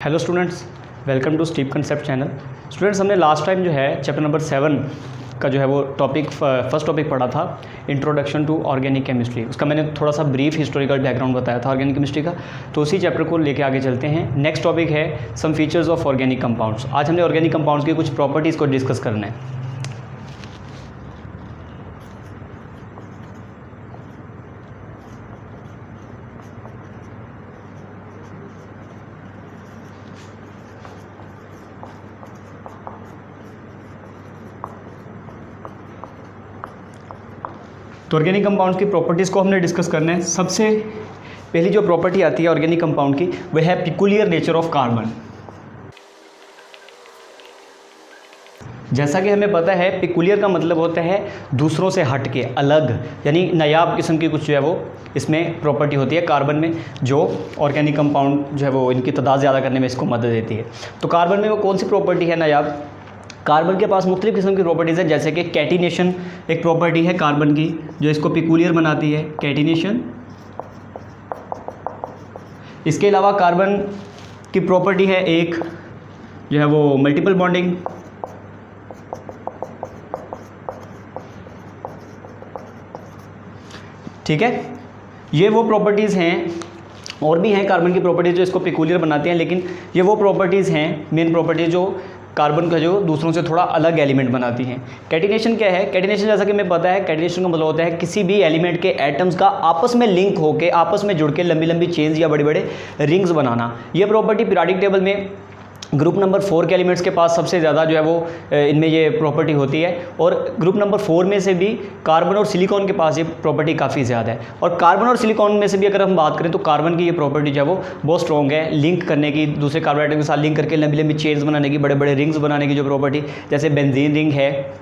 Hello students, welcome to steep concept channel. Students, हमने last time जो है chapter number 7 का जो है वो फर्स्ट टॉपिक पढ़ा था, इंट्रोडक्शन टू ऑर्गेनिक केमिस्ट्री। उसका मैंने थोड़ा सा ब्रीफ हिस्टोरिकल बैकग्राउंड बताया था ऑर्गेनिक केमिस्ट्री का। तो उसी चैप्टर को लेके आगे चलते हैं। नेक्स्ट टॉपिक है some features of organic compounds. आज हमने ऑर्गेनिक कंपाउंड्स की कुछ प्रॉपर्टीज़ को डिस्कस करना है। तो ऑर्गेनिक कंपाउंड्स की प्रॉपर्टीज़ को हमने डिस्कस करना है। सबसे पहली जो प्रॉपर्टी आती है ऑर्गेनिक कंपाउंड की, वह है पिकुलियर नेचर ऑफ कार्बन। जैसा कि हमें पता है, पिकुलियर का मतलब होता है दूसरों से हट के, अलग, यानी नायाब किस्म की कुछ जो है वो इसमें प्रॉपर्टी होती है कार्बन में, जो ऑर्गेनिक कंपाउंड जो है वो इनकी तादाद ज़्यादा करने में इसको मदद देती है। तो कार्बन में वो कौन सी प्रॉपर्टी है नायाब? कार्बन के पास मुख्तलिफ़ किस्म की प्रॉपर्टीज़ है, जैसे कि कैटिनेशन एक प्रॉपर्टी है कार्बन की जो इसको पिकुलियर बनाती है, कैटिनेशन। इसके अलावा कार्बन की प्रॉपर्टी है एक जो है वो मल्टीपल बॉन्डिंग। ठीक है, ये वो प्रॉपर्टीज़ हैं, और भी हैं कार्बन की प्रॉपर्टीज़ जो इसको पिकुलियर बनाती हैं, लेकिन ये वो प्रॉपर्टीज़ हैं, मेन प्रॉपर्टीज़ जो कार्बन का जो दूसरों से थोड़ा अलग एलिमेंट बनाती हैं। कैटिनेशन क्या है? कैटिनेशन जैसा कि हमें पता है, कैटिनेशन का मतलब होता है किसी भी एलिमेंट के एटम्स का आपस में लिंक होके, आपस में जुड़ के लंबी लंबी चेन्स या बड़े बड़े रिंग्स बनाना। ये प्रॉपर्टी पीरियोडिक टेबल में ग्रुप नंबर 4 के एलिमेंट्स के पास सबसे ज़्यादा जो है वो इनमें ये प्रॉपर्टी होती है, और ग्रुप नंबर 4 में से भी कार्बन और सिलिकॉन के पास ये प्रॉपर्टी काफ़ी ज़्यादा है। और कार्बन और सिलिकॉन में से भी अगर हम बात करें तो कार्बन की ये प्रॉपर्टी जो है वो बहुत स्ट्रॉन्ग है, लिंक करने की, दूसरे कार्बन आइटम के साथ लिंक करके लंबी लंबी चेन्स बनाने की, बड़े बड़े रिंग्स बनाने की जो प्रॉपर्टी, जैसे बेंजीन रिंग है,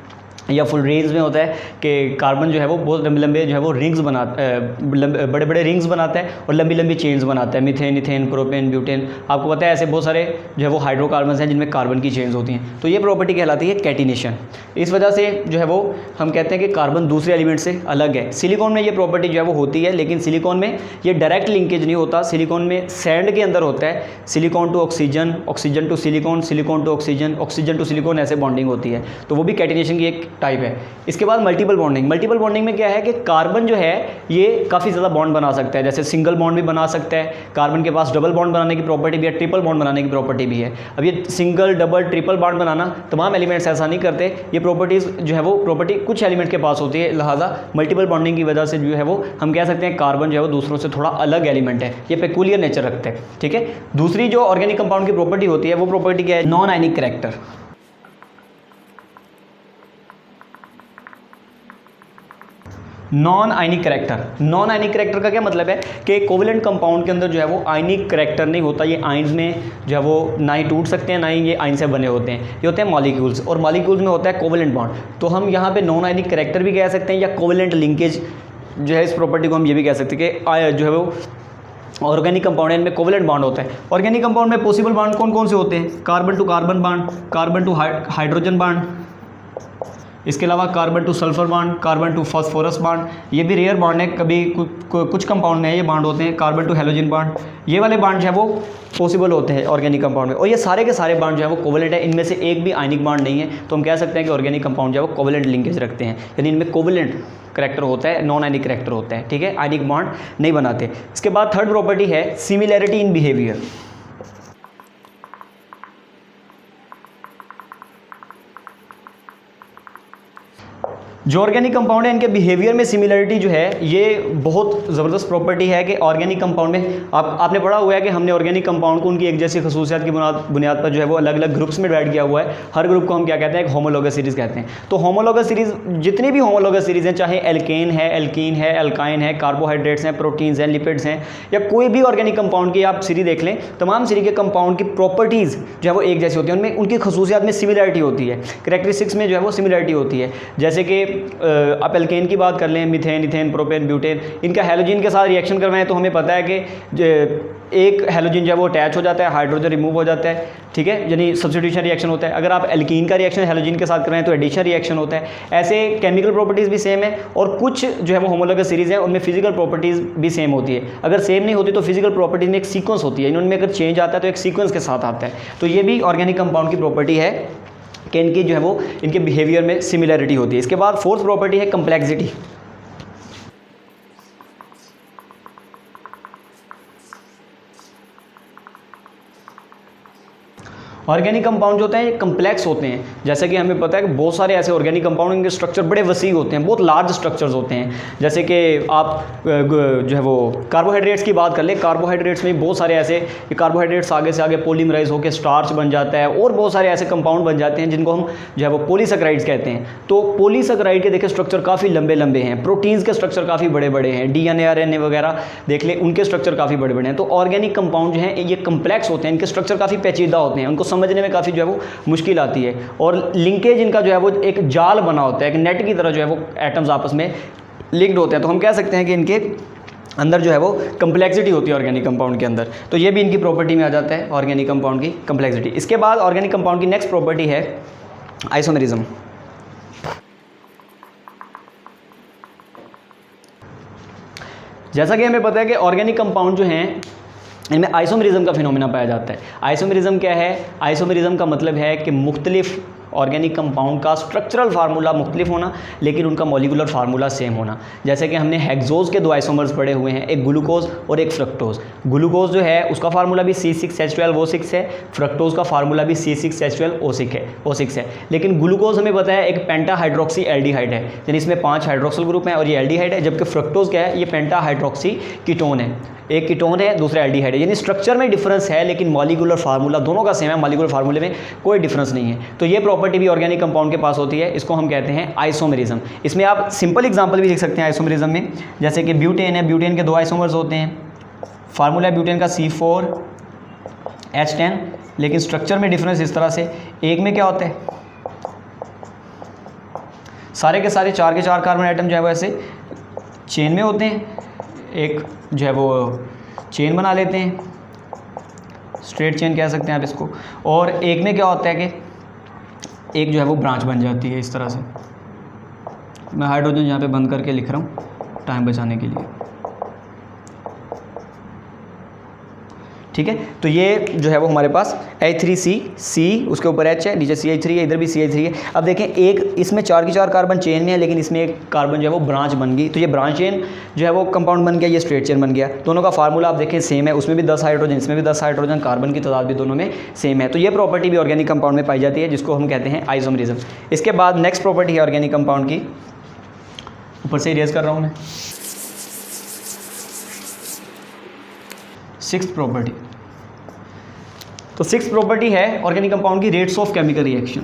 या फुल रेंज में होता है कि कार्बन जो है वो बहुत लंबे लंबे जो है वो रिंग्स बड़े बड़े रिंग्स बनाता है और लंबी लंबी चेन्स बनाता है, मीथेन, इथेन, प्रोपेन, ब्यूटेन। आपको पता है ऐसे बहुत सारे जो है वो हाइड्रोकार्बन्स हैं जिनमें कार्बन की चेन्स होती हैं। तो ये प्रॉपर्टी कहलाती है कैटिनेशन। इस वजह से जो है वो हम कहते हैं कि कार्बन दूसरे एलिमेंट से अलग है। सिलिकॉन में ये प्रॉपर्टी जो है वो होती है, लेकिन सिलिकॉन में ये डायरेक्ट लिंकेज नहीं होता। सिलिकॉन में सैंड के अंदर होता है, silicon to oxygen, oxygen to silicon, silicon to oxygen, oxygen to silicon, ऐसे बॉन्डिंग होती है। तो वो भी कैटिनेशन की एक टाइप है। इसके बाद मल्टीपल बॉन्डिंग। मल्टीपल बॉन्डिंग में क्या है कि कार्बन जो है ये काफ़ी ज़्यादा बॉन्ड बना सकता है, जैसे सिंगल बॉन्ड भी बना सकता है। कार्बन के पास डबल बॉन्ड बनाने की प्रॉपर्टी भी है, ट्रिपल बॉन्ड बनाने की प्रॉपर्टी भी है। अब ये सिंगल, डबल, ट्रिपल बॉन्ड बनाना तमाम एलिमेंट्स ऐसा नहीं करते। ये प्रॉपर्टीज़ जो है वो प्रॉपर्टी कुछ एलिमेंट के पास होती है, लिहाजा मल्टीपल बॉन्डिंग की वजह से जो है वो हम कह सकते हैं कार्बन जो है वो दूसरों से थोड़ा अलग एलिमेंट है, ये पेकुलियर नेचर रखते हैं। ठीक है, दूसरी जो ऑर्गेनिक कंपाउंड की प्रॉपर्टी होती है वो प्रॉपर्टी क्या है? Non ionic character. Non ionic character. Non ionic character का क्या मतलब है कि कोवेलेंट कंपाउंड के अंदर जो है वो आयनिक कैरेक्टर नहीं होता। ये आयन्स में जो है वो ना ही टूट सकते हैं, ना ही ये आयन से बने होते हैं। ये होते हैं मॉलिक्यूल्स, और मॉलिक्यूल्स में होता है कोवेलेंट बॉन्ड। तो हम यहाँ पे नॉन आयनिक कैरेक्टर भी कह सकते हैं, या कोवेलेंट लिंकेज जो है इस प्रॉपर्टी को हम ये भी कह सकते हैं कि जो है वो ऑर्गेनिक कंपाउंड है, इनमें कोवेलेंट बॉन्ड होता है। ऑर्गेनिक कंपाउंड में पॉसिबल बॉन्ड कौन कौन से होते हैं? Carbon to carbon bond, carbon to hydrogen bond, इसके अलावा carbon to sulphur bond, carbon to phosphorus bond. ये भी रेयर बॉन्ड है, कभी कुछ कंपाउंड में ये बॉन्ड होते हैं। कार्बन टू हेलोजन बॉन्ड, ये वाले बॉन्ड जो है वो पॉसिबल होते हैं ऑर्गेनिक कंपाउंड में। और ये सारे के सारे बॉन्ड जो है वो कोवेलेंट है, इनमें से एक भी आयनिक बॉन्ड नहीं है। तो हम कह सकते हैं कि ऑर्गेनिक कंपाउंड जो है वो कोवेलेंट लिंकेज रखते हैं, यानी इनमें कोवेलेंट करैक्टर होता है, नॉन आयनिक करैक्टर होता है। ठीक है, आयनिक बॉन्ड नहीं बनाते। इसके बाद थर्ड प्रॉपर्टी है सिमिलैरिटी इन बिहेवियर। जो ऑर्गेनिक कंपाउंड है इनके बिहेवियर में सिमिलरिटी जो है ये बहुत ज़बरदस्त प्रॉपर्टी है कि ऑर्गेनिक कंपाउंड में आपने पढ़ा हुआ है कि हमने ऑर्गेनिक कंपाउंड को उनकी एक जैसी खसूसियात की बुनियाद पर जो है वो अलग अलग ग्रुप्स में डिवाइड किया हुआ है। हर ग्रुप को हम क्या कहते हैं? एक होमोलोगस सीरीज़ कहते हैं। तो होमोलोगस सीरीज़, जितनी भी होमोलोगस सीरीज़ हैं, चाहे एल्केन है, एल्कीन है, एल्काइन है, कार्बोहाइड्रेट्स हैं, प्रोटीन्स हैं, लिपिड्स हैं, या कोई भी ऑर्गेनिक कंपाउंड की आप सीरीज देख लें, तमाम सीरीज के कंपाउंड की प्रॉपर्टीज़ जो है वो एक जैसी होती है, उनमें उनकी खसूसियात में सिमिलरिटी होती है, करैक्टरिस्टिक्स में जो है वो सिमिलरिटी होती है। जैसे कि आप एल्केन की बात कर लें, मीथेन, इथेन, प्रोपेन, ब्यूटेन, इनका हैलोजन के साथ रिएक्शन करवाएं तो हमें पता है कि एक हैलोजन जो है वो अटैच हो जाता है, हाइड्रोजन रिमूव हो जाता है, ठीक है, यानी सब्स्टिट्यूशन रिएक्शन होता है। अगर आप एल्कीन का रिएक्शन हैलोजन के साथ कर रहे हैं तो एडिशन रिएक्शन होता है। ऐसे केमिकल प्रॉपर्टीज़ भी सेम है, और कुछ जो है वो होमोलॉगस सीरीज़ है उनमें फिजिकल प्रॉपर्टीज़ भी सेम होती है। अगर सेम नहीं होती तो फिजिकल प्रॉपर्टीज़ में एक सीक्वेंस होती है, इनमें अगर चेंज आता है तो एक सीक्वेंस के साथ आता है। तो ये भी ऑर्गेनिक कंपाउंड की प्रॉपर्टी है कि इनकी जो है वो इनके बिहेवियर में सिमिलरिटी होती है। इसके बाद फोर्थ प्रॉपर्टी है कम्प्लेक्सिटी। ऑर्गेनिक कंपाउंड जो होते हैं ये कम्प्लेक्स होते हैं। जैसे कि हमें पता है कि बहुत सारे ऐसे ऑर्गेनिक कंपाउंड इनके स्ट्रक्चर बड़े वसी होते हैं, बहुत लार्ज स्ट्रक्चर्स होते हैं। जैसे कि आप जो है वो कार्बोहाइड्रेट्स की बात कर ले, कार्बोहाइड्रेट्स में बहुत सारे ऐसे कि कार्बोहाइड्रेट्स आगे से आगे पॉलीमराइज होकर स्टार्च बन जाता है, और बहुत सारे ऐसे कंपाउंड बन जाते हैं जिनको हम जो है वो पॉलीसेकेराइड्स कहते हैं। तो पॉलीसेकेराइड के देखें स्ट्रक्चर काफ़ी लंबे लंबे हैं, प्रोटीन्स के स्ट्रक्चर काफ़ी बड़े बड़े हैं, DNA RNA वगैरह देख ले उनके स्ट्रक्चर काफ़ी बड़े बड़े हैं। तो ऑर्गेनिक कंपाउंड जो हैं ये कम्प्लेक्स होते हैं, इनके स्ट्रक्चर काफ़ी पेचीदा होते हैं, उनको समझने में काफ़ी जो है वो मुश्किल आती है, और लिंकेज इनका जो है वो एक जाल बना होता है, एक नेट की तरह जो है वो एटम्स आपस में लिंक्ड होते हैं। तो हम कह सकते हैं कि इनके अंदर जो है वो कम्प्लेक्सिटी होती है ऑर्गेनिक कंपाउंड के अंदर। तो ये भी इनकी प्रॉपर्टी में आ जाता है ऑर्गेनिक कंपाउंड की कम्प्लेक्सिटी। इसके बाद ऑर्गेनिक कंपाउंड की नेक्स्ट प्रॉपर्टी है आइसोमेरिज्म। जैसा कि हमें पता है कि ऑर्गेनिक कंपाउंड जो हैं इनमें आइसोमेरिज्म का फिनोमेना पाया जाता है। आइसोमेरिज्म क्या है? आइसोमेरिज्म का मतलब है कि मुख्तलिफ ऑर्गेनिक कंपाउंड का स्ट्रक्चरल फार्मूला मुख्तलिफ होना, लेकिन उनका मॉलिकुलर फार्मूला सेम होना। जैसे कि हमने हेक्सोज के दो आइसोमर्स पढ़े हुए हैं, एक ग्लूकोज और एक फ्रक्टोज। ग्लूकोज जो है उसका फार्मूला भी C6H12O6 है, फ्रक्टोज का फार्मूला भी C6H12O6 है। लेकिन ग्लूकोज हमें पता है एक पेंटा हाइड्रोक्सी एल्डिहाइड है, यानी इसमें 5 हाइड्रोक्सिल ग्रुप हैं और ये एल्डिहाइड है। जबकि फ्रक्टोज क्या है? ये पेंटा हाइड्रोक्सी कीटोन है, एक कीटोन है दूसरा एल्डिहाइड है। यानी स्ट्रक्चर में डिफरेंस है लेकिन मॉलिकुलर फार्मूला दोनों का सेम है, मॉलिकुलर फार्मूले में कोई डिफरेंस नहीं है। तो ये प्रॉपर्टी भी ऑर्गेनिक कंपाउंड के पास होती है, इसको हम कहते हैं आइसोमेरिज्म। इसमें आप सिंपल एग्जांपल भी देख सकते हैं आइसोमेरिज्म में, जैसे कि ब्यूटेन है, ब्यूटेन के 2 आइसोमर्स होते हैं, फार्मूला ब्यूटेन का C4H10, लेकिन स्ट्रक्चर में डिफरेंस इस तरह से, एक में क्या होता है सारे के सारे 4 के 4 कार्बन आइटम जो है वो ऐसे चेन में होते हैं, एक जो है वो चेन बना लेते हैं, स्ट्रेट चेन कह सकते हैं आप इसको। और एक में क्या होता है कि एक जो है वो ब्रांच बन जाती है इस तरह से। मैं हाइड्रोजन यहाँ पे बंद करके लिख रहा हूँ टाइम बचाने के लिए, ठीक है। तो ये जो है वो हमारे पास H3C, उसके ऊपर H है, नीचे CH3 है, इधर भी CH3 है। अब देखें एक इसमें 4 की 4 कार्बन चेन में है, लेकिन इसमें एक कार्बन जो है वो ब्रांच बन गई। तो ये ब्रांच चेन जो है वो कंपाउंड बन गया, ये स्ट्रेट चेन बन गया। दोनों का फार्मूला आप देखें सेम है, उसमें भी 10 हाइड्रोजन, इसमें भी 10 हाइड्रोजन, कार्बन की तादाद भी दोनों में सेम है। तो ये प्रॉपर्टी भी ऑर्गेनिक कंपाउंड में पाई जाती है, जिसको हम कहते हैं आइसोमेरिज्म। इसके बाद नेक्स्ट प्रॉपर्टी है ऑर्गेनिक कंपाउंड की, ऊपर से इरेज कर रहा हूँ मैं, 6th प्रॉपर्टी। तो 6th प्रॉपर्टी है ऑर्गेनिक कंपाउंड की rates of chemical reaction.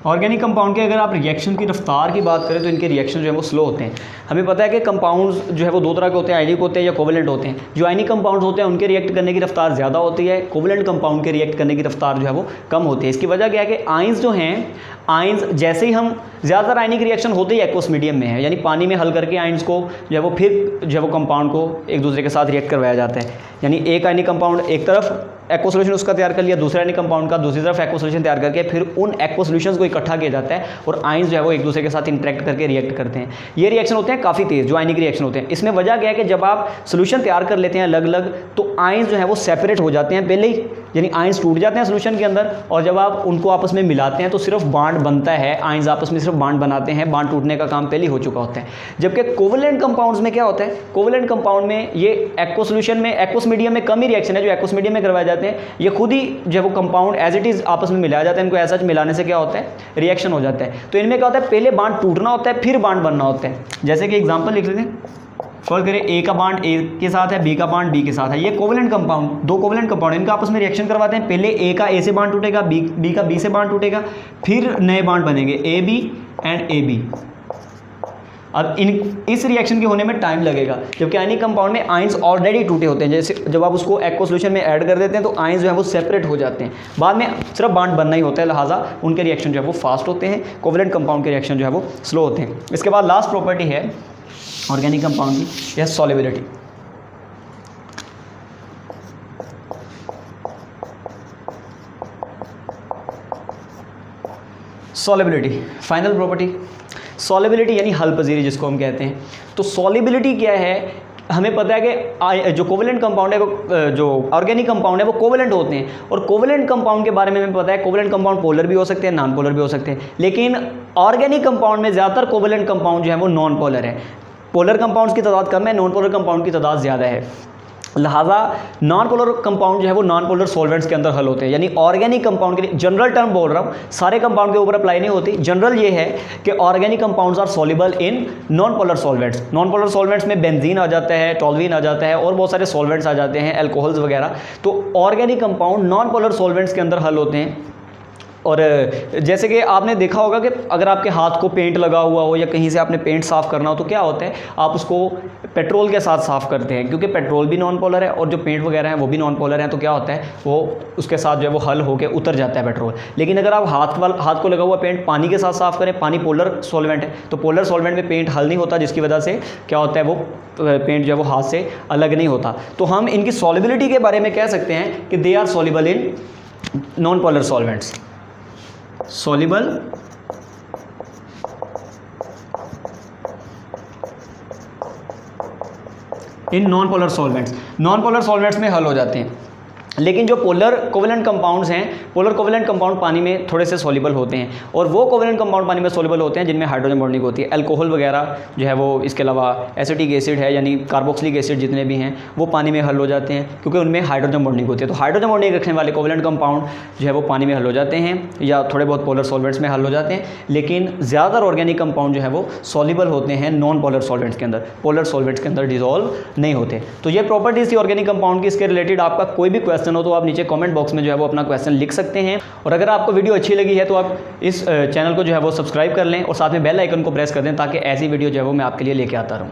Organic compound के अगर आप रिएक्शन की रफ्तार की बात करें तो इनके रिएक्शन जो है वो स्लो होते हैं। हमें पता है कि कंपाउंड्स जो है वो 2 तरह के होते हैं, आयनिक होते हैं या कोवेलेंट होते हैं। जो आयनिक कंपाउंड्स होते हैं उनके रिएक्ट करने की रफ्तार ज़्यादा होती है, कोवेलेंट कंपाउंड के रिएक्ट करने की रफ्तार जो है वो कम होती है। इसकी वजह क्या है कि आयंस जो हैं, आयंस जैसे ही हम ज़्यादातर आयनिक रिएक्शन होते ही एक्वस मीडियम में है, यानी पानी में हल करके आयंस को जो है वो फिर जो है वो कंपाउंड को एक दूसरे के साथ रिएक्ट करवाया जाता है। यानी एक आयनिक कंपाउंड एक तरफ एक्वा सॉल्यूशन उसका तैयार कर लिया, दूसरे आयनिक कंपाउंड का दूसरी तरफ एक्वा सॉल्यूशन तैयार करके फिर उन एक्वा सॉल्यूशंस को इकट्ठा किया जाता है और आयंस जो है वो एक दूसरे के साथ इंटरेक्ट करके रिएक्ट करते हैं। ये रिएक्शन होते हैं काफ़ी तेज़, जो आयनिक रिएक्शन होते हैं। इसमें वजह क्या है कि जब आप सोल्यूशन तैयार कर लेते हैं अलग अलग, तो आयंस जो है वो सेपरेट हो जाते हैं पहले ही, यानी आयंस टूट जाते हैं सोल्यूशन के अंदर, और जब आप उनको आपस में मिलाते हैं तो सिर्फ बॉन्ड बनता है, आयंस आपस में सिर्फ बॉन्ड बनाते हैं, बॉन्ड टूटने का काम पहले ही हो चुका होता है। जबकि कोवेलेंट कंपाउंड्स में क्या होता है? कोवेलेंट कंपाउंड में ये एक्वा सॉल्यूशन में, एक्वस मीडियम में कम ही रिएक्शन है जो एक्वस मीडियम में करवाए जाते हैं। ये खुद ही जो वो कंपाउंड एज इट इज़ आपस में मिलाया जाता है, इनको ऐसा मिलाने से क्या होता है? रिएक्शन हो जाता है। तो इनमें क्या होता है? पहले बॉन्ड टूटना होता है फिर बॉन्ड बनना होता है। जैसे कि एग्जांपल लिख लेते हैं, फॉर करें ए का बॉन्ड ए के साथ है, बी का बॉन्ड बी के साथ है। ये कोवेलेंट कंपाउंड, 2 कोवेलेंट कंपाउंड, इनका आपस में रिएक्शन करवाते हैं। पहले ए का ए से बॉन्ड टूटेगा, बी का बी से बॉन्ड टूटेगा, फिर नए बॉन्ड बनेंगे A B and A B. अब इस रिएक्शन के होने में टाइम लगेगा, जबकि आयनिक कंपाउंड में आयंस ऑलरेडी टूटे होते हैं। जैसे जब आप उसको एक्वा सॉल्यूशन में ऐड कर देते हैं तो आयंस जो है वो सेपरेट हो जाते हैं, बाद में सिर्फ बॉन्ड बनना ही होता है, लिहाजा उनके रिएक्शन जो है वो फास्ट होते हैं, कोवेलेंट कंपाउंड के रिएक्शन जो है वो स्लो होते हैं। इसके बाद लास्ट प्रॉपर्टी है ऑर्गेनिक कंपाउंड की, यह solubility. Solubility final property, solubility यानी हल पजीरी जिसको हम कहते हैं। तो सॉल्युबिलिटी क्या है, हमें पता है कि जो कोवेलेंट कंपाउंड है वो, जो ऑर्गेनिक कंपाउंड है वो कोवेलेंट होते हैं, और कोवेलेंट कंपाउंड के बारे में हमें पता है कोवेलेंट कंपाउंड पोलर भी हो सकते हैं, नॉन पोलर भी हो सकते हैं, लेकिन ऑर्गेनिक कंपाउंड में ज़्यादातर कोवेलेंट कंपाउंड जो है वो नॉन पोलर है। पोलर कंपाउंड्स की तादाद कम है, नॉन पोलर कंपाउंड की तादाद ज़्यादा है, लिहाजा नॉन पोलर कंपाउंड जो है वो नॉन पोलर सॉल्वेंट्स के अंदर हल होते हैं। यानी ऑर्गेनिक कंपाउंड के लिए जनरल टर्म बोल रहा हूँ, सारे कंपाउंड के ऊपर अप्लाई नहीं होती, जनरल ये है कि organic compounds are soluble in non polar solvents. Non polar solvents में बेंजीन आ जाता है, टॉल्यूइन आ जाता है, और बहुत सारे सॉल्वेंट्स आ जाते हैं, अल्कोहल्स वगैरह। तो organic compound non polar solvents के अंदर हल होते हैं। और जैसे कि आपने देखा होगा कि अगर आपके हाथ को पेंट लगा हुआ हो या कहीं से आपने पेंट साफ़ करना हो तो क्या होता है, आप उसको पेट्रोल के साथ साफ़ करते हैं, क्योंकि पेट्रोल भी नॉन पोलर है और जो पेंट वगैरह हैं वो भी नॉन पोलर हैं, तो क्या होता है वो उसके साथ जो है वो हल होकर उतर जाता है पेट्रोल। लेकिन अगर आप हाथ को लगा हुआ पेंट पानी के साथ साफ़ करें, पानी पोलर सॉल्वेंट है, तो पोलर सॉल्वेंट में पेंट हल नहीं होता, जिसकी वजह से क्या होता है वो पेंट जो है वो हाथ से अलग नहीं होता। तो हम इनकी सॉल्युबिलिटी के बारे में कह सकते हैं कि they are soluble in non polar solvents, soluble in non polar solvents. Non polar solvents में हल हो जाते हैं, लेकिन जो पोलर कोवेलेंट कंपाउंड्स हैं, पोलर कोवेलेंट कंपाउंड पानी में थोड़े से सॉल्युबल होते हैं, और वो कोवेलेंट कंपाउंड पानी में सॉल्युबल होते हैं जिनमें हाइड्रोजन बॉन्डिंग होती है। अल्कोहल वगैरह जो है वो, इसके अलावा एसिटिक एसिड है यानी कार्बोक्सिलिक एसिड जितने भी हैं वो पानी में हल हो जाते हैं, क्योंकि उनमें हाइड्रोजन बॉन्डिंग होती है। तो हाइड्रोजन बॉन्डिंग रखने वाले कोवेलेंट कंपाउंड जो है वो पानी में हल हो जाते हैं, या थोड़े बहुत पोलर सॉल्वेंट्स में हल हो जाते हैं, लेकिन ज़्यादातर ऑर्गेनिक कंपाउंड जो है वो सॉल्युबल होते हैं नॉन पोलर सॉल्वेंट्स के अंदर, पोलर सॉल्वेंट्स के अंदर डिजॉल्व नहीं होते। तो ये प्रॉपर्टीज़ थी ऑर्गेनिक कंपाउंड की। इसके रिलेटेड आपका कोई भी क्वेश्चन हो तो आप नीचे कमेंट बॉक्स में जो है वो अपना क्वेश्चन लिख सकते हैं। और अगर आपको वीडियो अच्छी लगी है तो आप इस चैनल को जो है वो सब्सक्राइब कर लें और साथ में बेल आइकन को प्रेस कर दें, ताकि ऐसी वीडियो जो है वो मैं आपके लिए लेके आता रहूँ।